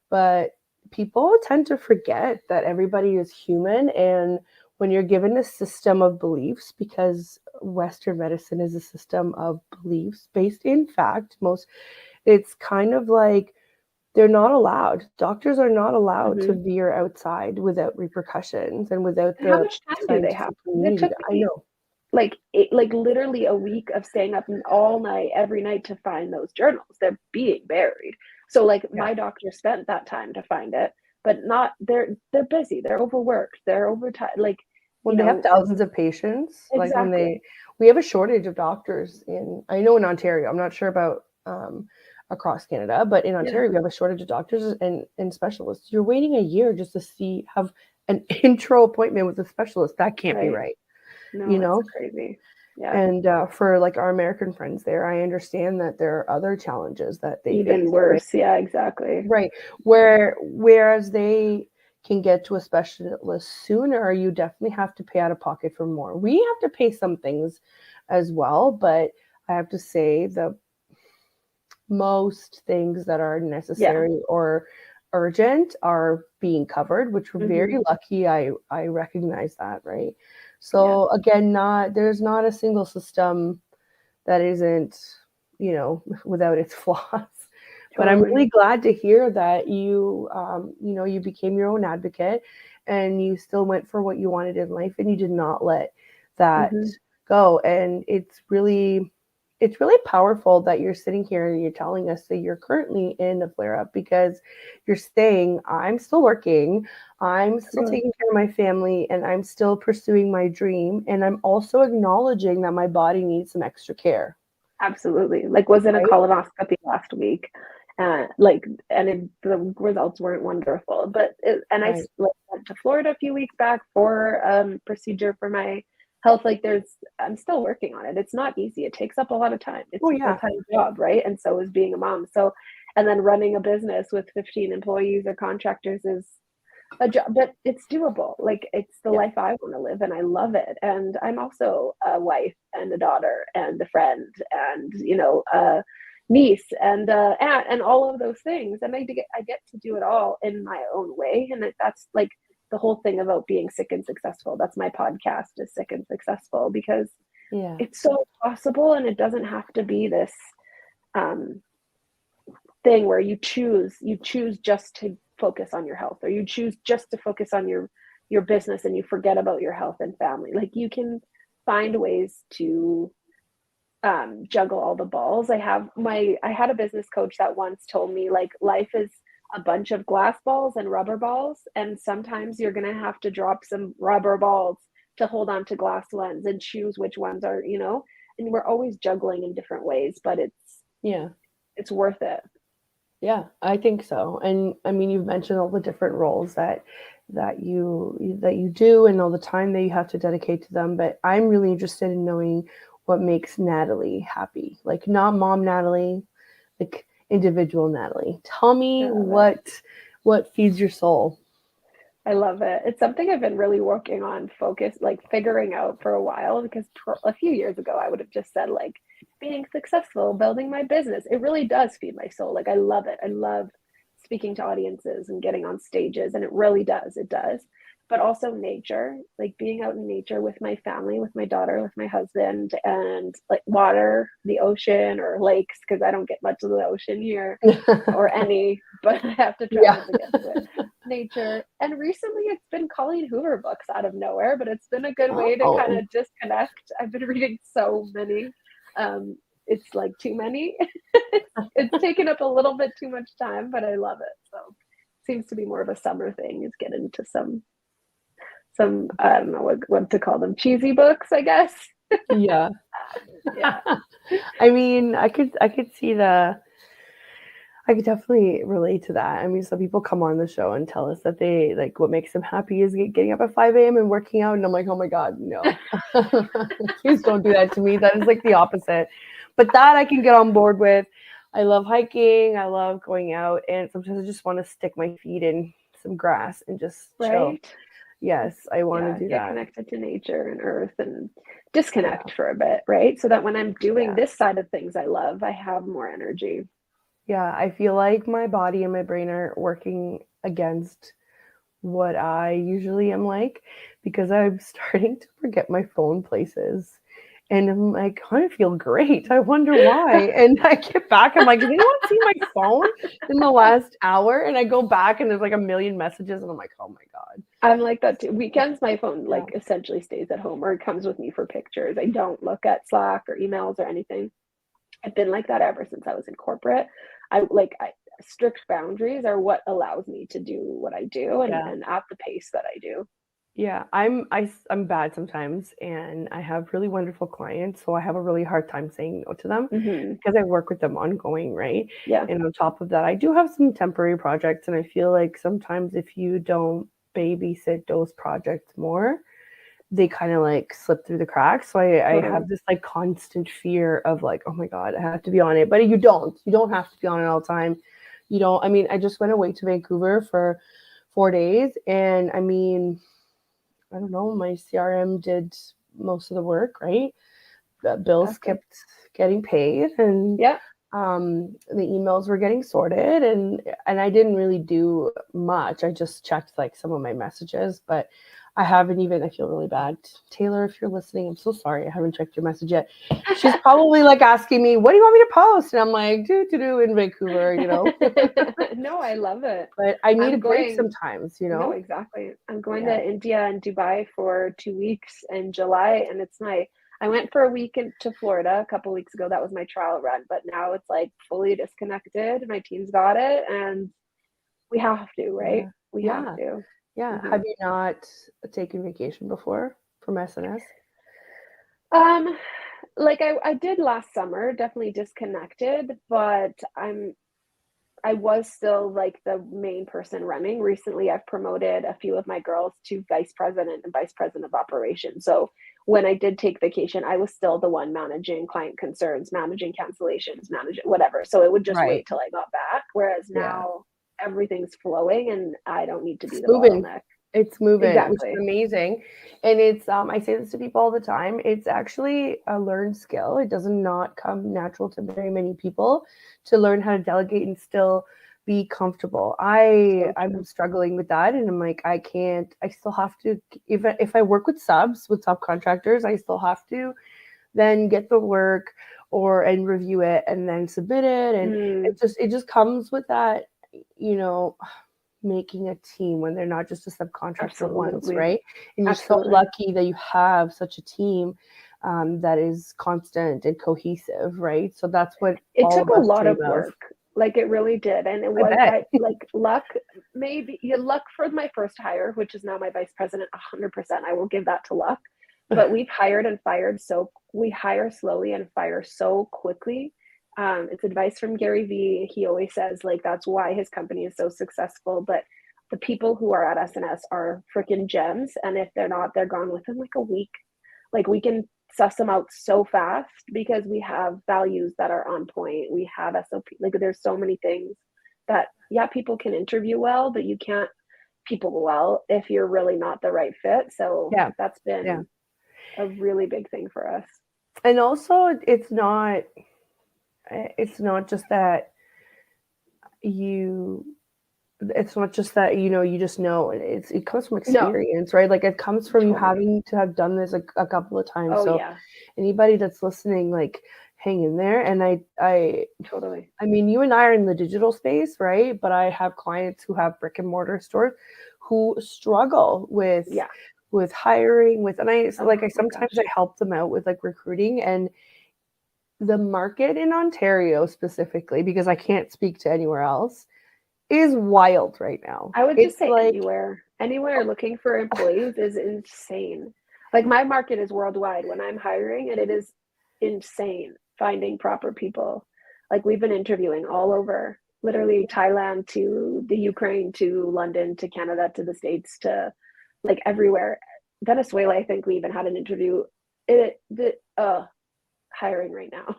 but people tend to forget that everybody is human. And when you're given a system of beliefs, because Western medicine is a system of beliefs based in fact, it's kind of like they're not allowed. Doctors are not allowed to veer outside without repercussions and without How the much time do they have? scientific community. I know. Like literally a week of staying up all night every night to find those journals. They're being buried. So like my doctor spent that time to find it, but not they're busy, they're overworked, they're overtired. Like, when they have thousands of patients, like when we have a shortage of doctors I know in Ontario, I'm not sure about across Canada, but in Ontario we have a shortage of doctors and specialists. You're waiting a year just to have an intro appointment with a specialist. That can't be right. No, it's crazy. Yeah. And for like our American friends there, I understand that there are other challenges that they even face, worse. Right? Yeah, exactly. Right. Whereas they can get to a specialist sooner, you definitely have to pay out of pocket for more. We have to pay some things as well, but I have to say the most things that are necessary or urgent are being covered, which we're very lucky. I recognize that, right? So again, there's not a single system that isn't, without its flaws. But I'm really glad to hear that you became your own advocate and you still went for what you wanted in life and you did not let that go. And it's really, it's really powerful that you're sitting here and you're telling us that you're currently in a flare up, because you're saying, I'm still working, I'm still taking care of my family, and I'm still pursuing my dream. And I'm also acknowledging that my body needs some extra care. Absolutely. Like, was in a Right? colonoscopy last week, the results weren't wonderful. I Right. went to Florida a few weeks back for procedure for my health. I'm still working on it. It's not easy. It takes up a lot of time. It's Oh, a yeah. full-time job, right? And so is being a mom. So, and then running a business with 15 employees or contractors is a job, but it's doable. Like, it's the Yeah. life I want to live, and I love it. And I'm also a wife and a daughter and a friend and, a niece and aunt and all of those things. And I get to do it all in my own way. And that's like the whole thing about being sick and successful. That's my podcast, is Sick and Successful, because Yeah. it's so possible, and it doesn't have to be this um, thing where you choose just to focus on your health, or you choose just to focus on your business and you forget about your health and family. Like, you can find ways to juggle all the balls. I had a business coach that once told me, like, life is a bunch of glass balls and rubber balls, and sometimes you're going to have to drop some rubber balls to hold on to glass ones, and choose which ones are, and we're always juggling in different ways, but Yeah. it's worth it. Yeah, I think so. And I mean, you've mentioned all the different roles that you do, and all the time that you have to dedicate to them. But I'm really interested in knowing what makes Natalie happy. Like, not mom Natalie, like individual Natalie. Tell me what feeds your soul. I love it. It's something I've been really working on, like figuring out for a while, because a few years ago, I would have just said, like, being successful, building my business. It really does feed my soul. Like, I love it. I love speaking to audiences and getting on stages, and it really does. It does. But also nature, like being out in nature with my family, with my daughter, with my husband, and like water, the ocean, or lakes, because I don't get much of the ocean here or any, but I have to travel Yeah. to get to it. Nature. And recently it's been Colleen Hoover books out of nowhere, but it's been a good way to kind Oh, of disconnect. I've been reading so many. It's like too many. It's taken up a little bit too much time, but I love it. So seems to be more of a summer thing, is get into some I don't know what to call them, cheesy books, I guess. yeah. Yeah. I mean, I could definitely relate to that. I mean, some people come on the show and tell us that they like what makes them happy is getting up at 5 a.m. and working out. And I'm like, oh my God, no. Please don't do that to me. That is like the opposite. But that I can get on board with. I love hiking. I love going out. And sometimes I just want to stick my feet in some grass and just chill. Right. Yes, I want to Yeah, do get that. connected to nature and earth and disconnect Yeah. for a bit, right? So that when I'm doing Yeah. this side of things I love, I have more energy. Yeah. I feel like my body and my brain are working against what I usually am like, because I'm starting to forget my phone places. And I'm like, I kind of feel great. I wonder why. And I get back, I'm like, did anyone see my phone in the last hour? And I go back and there's like a million messages, and I'm like, oh my God. I'm like that too. Weekends, my phone Yeah. like essentially stays at home, or it comes with me for pictures. I don't look at Slack or emails or anything. I've been like that ever since I was in corporate. Strict boundaries are what allows me to do what I do, Yeah. and at the pace that I do. Yeah, I'm bad sometimes, and I have really wonderful clients, so I have a really hard time saying no to them Mm-hmm. because I work with them ongoing, right? Yeah. And on top of that, I do have some temporary projects, and I feel like sometimes if you don't babysit those projects more, they kind of like slip through the cracks. So I Totally. have this like constant fear of like, oh my God, I have to be on it. But you don't have to be on it all the time. You don't, I mean, I just went away to Vancouver for 4 days, and I mean, I don't know, my CRM did most of the work, right? The bills Fantastic. kept getting paid, and Yeah. the emails were getting sorted, and I didn't really do much. I just checked like some of my messages, but I feel really bad. Taylor, if you're listening, I'm so sorry. I haven't checked your message yet. She's probably like asking me, what do you want me to post? And I'm like, do in Vancouver, No, I love it. But I need a I'm break going, sometimes, no, exactly. I'm going Yeah. to India and Dubai for 2 weeks in July, and I went for a week to Florida a couple weeks ago. That was my trial run, but now it's like fully disconnected. My team's got it, and we have to, right? Yeah. We have Yeah. to. Yeah. Have you not taken vacation before from S&S? Like I did last summer, definitely disconnected, but I was still like the main person running. Recently, I've promoted a few of my girls to vice president and vice president of operations. So when I did take vacation, I was still the one managing client concerns, managing cancellations, managing whatever. So it would just Right. wait till I got back. Whereas Yeah. now everything's flowing and I don't need to be It's the moving. bottleneck. It's moving, which Exactly. is amazing. And it's I say this to people all the time. It's actually a learned skill. It does not come natural to very many people to learn how to delegate and still be comfortable. I'm struggling with that, and I'm like, I can't. I still have to. If I work with subcontractors, I still have to then get the work and review it and then submit it, and it just comes with that, you know, making a team when they're not just a subcontractor once, right? And you're so lucky that you have such a team that is constant and cohesive, right? So that's what it all took of a us lot of dream work. Like it really did. And it was like luck, maybe luck for my first hire, which is now my vice president, 100%. I will give that to luck. But we've hired and fired. So we hire slowly and fire so quickly. It's advice from Gary Vee. He always says like that's why his company is so successful. But the people who are at S&S are freaking gems. And if they're not, they're gone within like a week. Like we can suss them out so fast because we have values that are on point. We have SOP. Like there's so many things that people can interview well, but you can't people well if you're really not the right fit. So that's been a really big thing for us. And also it's not just that you you just know. It comes from experience, right? Like it comes from you having to have done this a couple of times. Anybody that's listening, like hang in there. And I mean, you and I are in the digital space, right? But I have clients who have brick and mortar stores who struggle with hiring, and I sometimes I help them out with like recruiting. And the market in Ontario specifically, because I can't speak to anywhere else, is wild right now. I would just say like, anywhere looking for employees is insane. Like my market is worldwide when I'm hiring, and it is insane finding proper people. Like we've been interviewing all over, literally Thailand to the Ukraine to London to Canada to the States to like everywhere. Venezuela, I think we even had an interview. Hiring right now.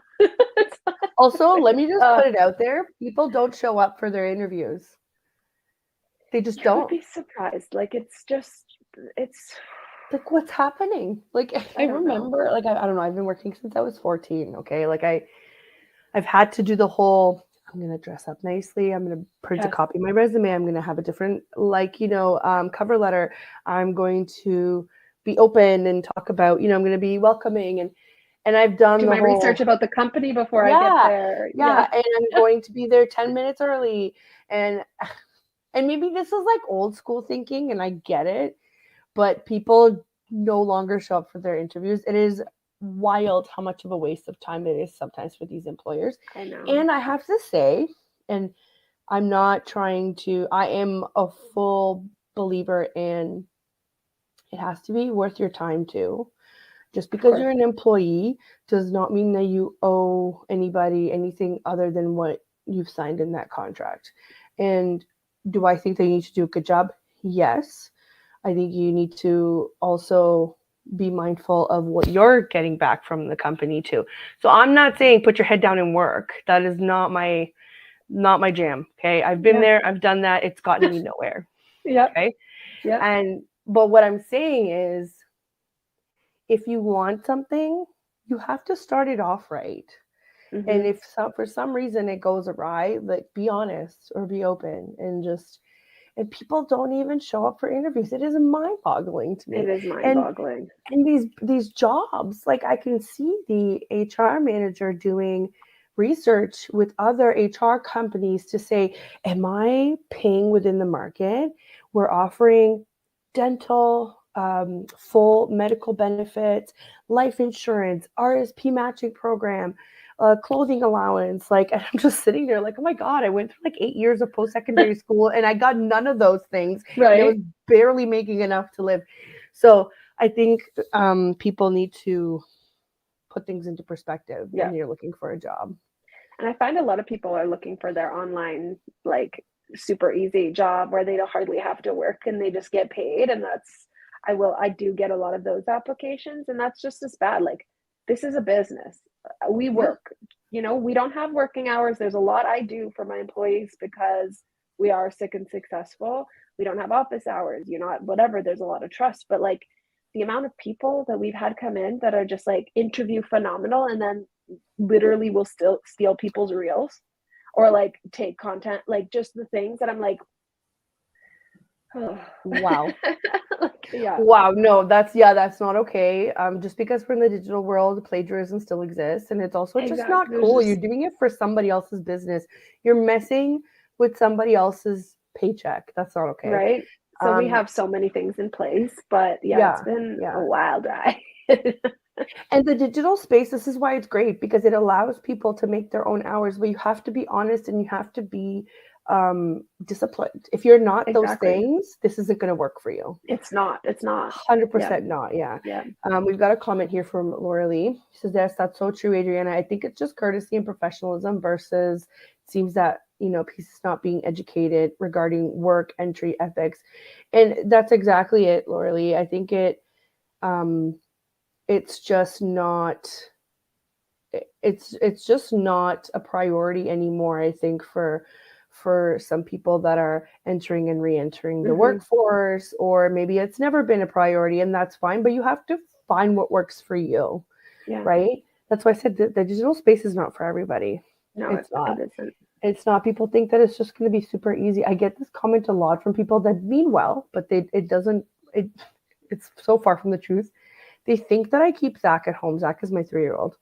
Also, let me just put it out there. People don't show up for their interviews. They just don't. Would be surprised. Like it's like what's happening? Like I remember, like I don't know. I've been working since I was 14. Okay, like I've had to do the whole. I'm gonna dress up nicely. I'm gonna print a copy of my resume. I'm gonna have a different cover letter. I'm going to be open and talk about. I'm gonna be welcoming and I've done my research about the company before I get there. Yeah, and I'm going to be there 10 minutes early. And maybe this is like old school thinking, and I get it, but people no longer show up for their interviews. It is wild how much of a waste of time it is sometimes for these employers. I know. And I have to say, and I'm not trying to, I am a full believer in it has to be worth your time too. Just because you're an employee does not mean that you owe anybody anything other than what you've signed in that contract. And do I think they need to do a good job? Yes. I think you need to also be mindful of what you're getting back from the company too. So I'm not saying put your head down and work. That is not my jam. Okay. I've been there. I've done that. It's gotten me nowhere. Okay. But what I'm saying is, if you want something, you have to start it off right. Mm-hmm. And if for some reason it goes awry, like be honest or be open and people don't even show up for interviews. It is mind-boggling to me. It is mind-boggling. And these jobs, like I can see the HR manager doing research with other HR companies to say, am I paying within the market? We're offering dental, full medical benefits, life insurance, RSP matching program, clothing allowance. Like, and I'm just sitting there like, oh my God, I went through like 8 years of post-secondary school and I got none of those things. And I was Right. barely making enough to live. So I think people need to put things into perspective Yeah. when you're looking for a job. And I find a lot of people are looking for their online, like super easy job where they don't hardly have to work and they just get paid. And I do get a lot of those applications, and that's just as bad. Like, this is a business. We Yeah. work, we don't have working hours. There's a lot I do for my employees because we are sick and successful. We don't have office hours, whatever. There's a lot of trust, but like the amount of people that we've had come in that are just like interview phenomenal and then literally will still steal people's reels or like take content, like just the things that I'm like, oh. Wow. Like, yeah, Wow. No, that's not okay. Just because we're in the digital world, plagiarism still exists. And it's also just exactly. not There's cool. You're just doing it for somebody else's business. You're messing with somebody else's paycheck. That's not okay. right. So we Um, have so many things in place, but yeah, it's yeah, been a yeah. wild ride. And the digital space, this is why it's great because it allows people to make their own hours, but you have to be honest and you have to be disciplined. If you're not those Exactly. things, this isn't going to work for you. It's not. It's not. Yeah. 100% not. Yeah. Yeah. We've got a comment here from Laura Lee. She says, yes, that's so true, Adriana. I think it's just courtesy and professionalism versus it seems that, pieces not being educated regarding work, entry, ethics. And that's exactly it, Laura Lee. I think it's just not it's just not a priority anymore, I think, for some people that are entering and re-entering the Mm-hmm. workforce, or maybe it's never been a priority, and that's fine, but you have to find what works for you. Yeah. Right? That's why I said the digital space is not for everybody. No, It's not. it isn't. It's not. People think that it's just going to be super easy. I get this comment a lot from people that mean well, but it doesn't it it's so far from the truth. They think that I keep Zach at home. Zach is my 3-year-old.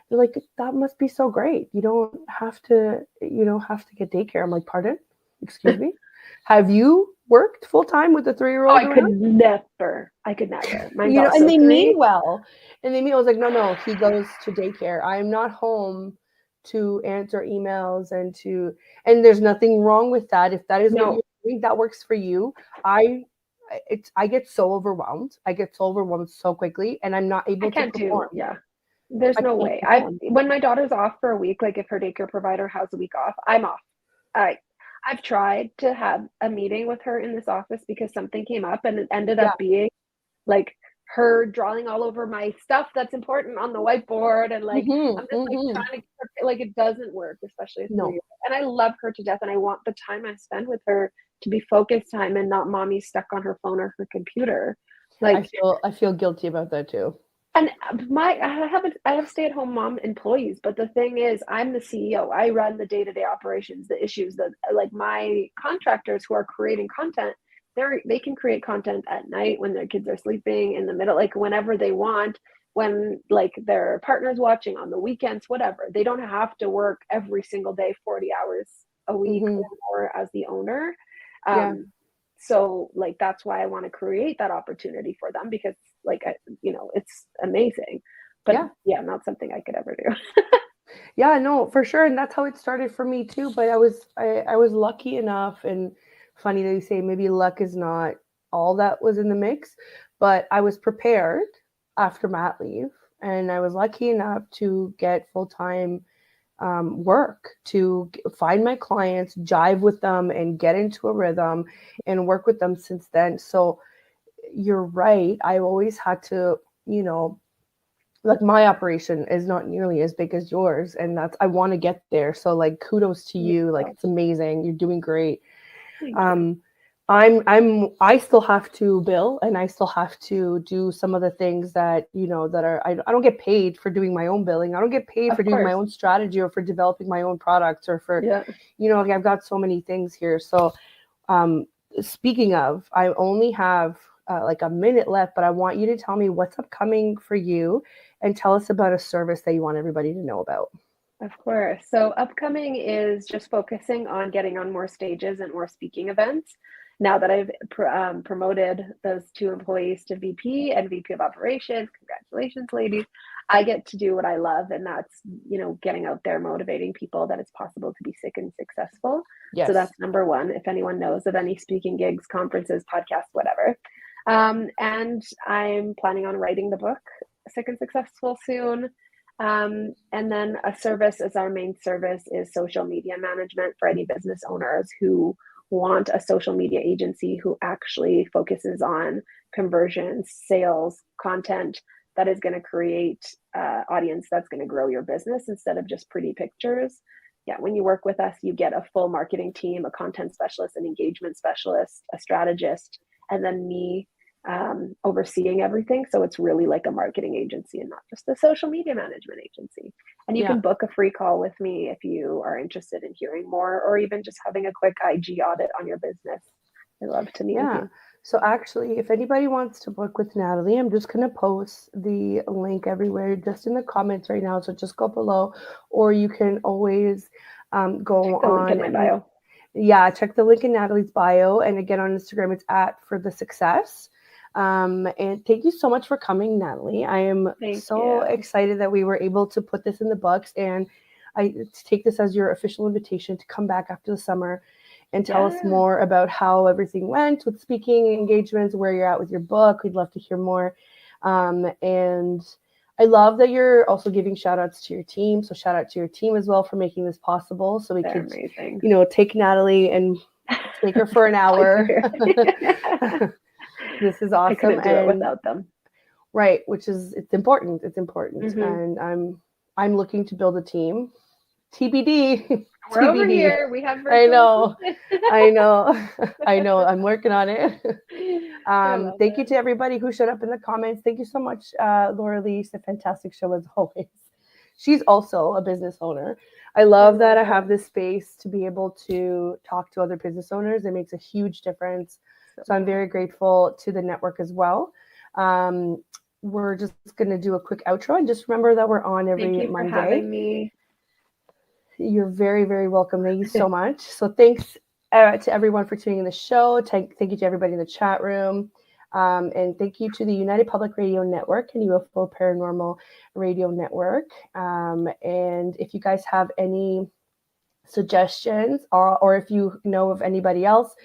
They're like, that must be so great. You don't have to get daycare. I'm like, pardon? Excuse me? Have you worked full time with a Oh, 3-year-old around? I could never. Mine's And also they mean 3. well. And they mean, I was like, no, he goes to daycare. I'm not home to answer emails and there's nothing wrong with that. If that is what No, you're doing, that works for you. I get so overwhelmed. I get so overwhelmed so quickly and I'm not I able to can't do, perform. yeah. There's I no can't way. perform. When my daughter's off for a week, like if her daycare provider has a week off, I'm off. I I've tried to have a meeting with her in this office because something came up and it ended Yeah. up being like her drawing all over my stuff that's important on the whiteboard and like I'm just like Mm-hmm. trying to like it doesn't work, especially a No. 3-year. And I love her to death and I want the time I spend with her to be focused time and not mommy stuck on her phone or her computer. I Like feel guilty about that too. and I have stay-at-home mom employees, but the thing is, I'm the CEO. I run the day-to-day operations, the issues that like my contractors who are creating content, they can create content at night when their kids are sleeping, in the middle, like whenever they want, when like their partner's watching on the weekends, whatever. They don't have to work every single day, 40 hours a week Mm-hmm. or more as the owner. Yeah. So like that's why I want to create that opportunity for them because like it's amazing. But Yeah. yeah, not something I could ever do. Yeah, no, for sure. And that's how it started for me too. But I was lucky enough, and funny that you say maybe luck is not all that was in the mix, but I was prepared after mat leave, and I was lucky enough to get full time work to find my clients, jive with them, and get into a rhythm and work with them since then. So you're right. I've always had to, like my operation is not nearly as big as yours, and that's I want to get there. So like kudos to you. Like Yeah, it's amazing. You're doing great. thank you. Um, I still have to bill and I still have to do some of the things that, that are, I don't get paid for doing my own billing. I don't get paid for Of doing my course. own strategy or for developing my own products or for, Yeah. like I've got so many things here. So, um, speaking of, I only have like a minute left, but I want you to tell me what's upcoming for you and tell us about a service that you want everybody to know about. Of course. So upcoming is just focusing on getting on more stages and more speaking events. now that I've promoted those 2 employees to VP and VP of operations, congratulations, ladies. I get to do what I love, and that's, getting out there, motivating people that it's possible to be sick and successful. Yes. So that's number one. If anyone knows of any speaking gigs, conferences, podcasts, whatever. And I'm planning on writing the book, Sick and Successful, soon. And then a service as our main service is social media management for any business owners who want a social media agency who actually focuses on conversions, sales, content that is going to create audience that's going to grow your business instead of just pretty pictures. Yeah, when you work with us, you get a full marketing team, a content specialist, an engagement specialist, a strategist, and then me overseeing everything. So it's really like a marketing agency and not just a social media management agency. And you can book a free call with me if you are interested in hearing more, or even just having a quick IG audit on your business. I'd love to meet with you. So actually, if anybody wants to book with Natalie, I'm just going to post the link everywhere, just in the comments right now. So just go below, or you can always go check the link in my bio. Yeah, check the link in Natalie's bio. And again, on Instagram, it's @forthesuccess. And thank you so much for coming, Natalie. I am excited that we were able to put this in the books, and I take this as your official invitation to come back after the summer and tell us more about how everything went with speaking engagements, where you're at with your book. We'd love to hear more. And I love that you're also giving shout outs to your team. So shout out to your team as well for making this possible. So we could, take Natalie and take her for an hour. This is awesome. I couldn't do it without them. Right. It's important. It's important. Mm-hmm. And I'm looking to build a team. TBD. We're over here. We have virtual. I know. I'm working on it. Thank you to everybody who showed up in the comments. Thank you so much, Laura Lee. It's a fantastic show as always. She's also a business owner. I love that I have this space to be able to talk to other business owners. It makes a huge difference. So I'm very grateful to the network as well. We're just going to do a quick outro, and just remember that we're on every Monday. Thank you for having me. You're very, very welcome. Thank you so much. So thanks to everyone for tuning in the show. Thank you to everybody in the chat room. And thank you to the United Public Radio Network and UFO Paranormal Radio Network. And if you guys have any suggestions, or if you know of anybody else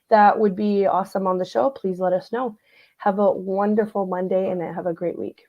that would be awesome on the show, please let us know. Have a wonderful Monday and have a great week.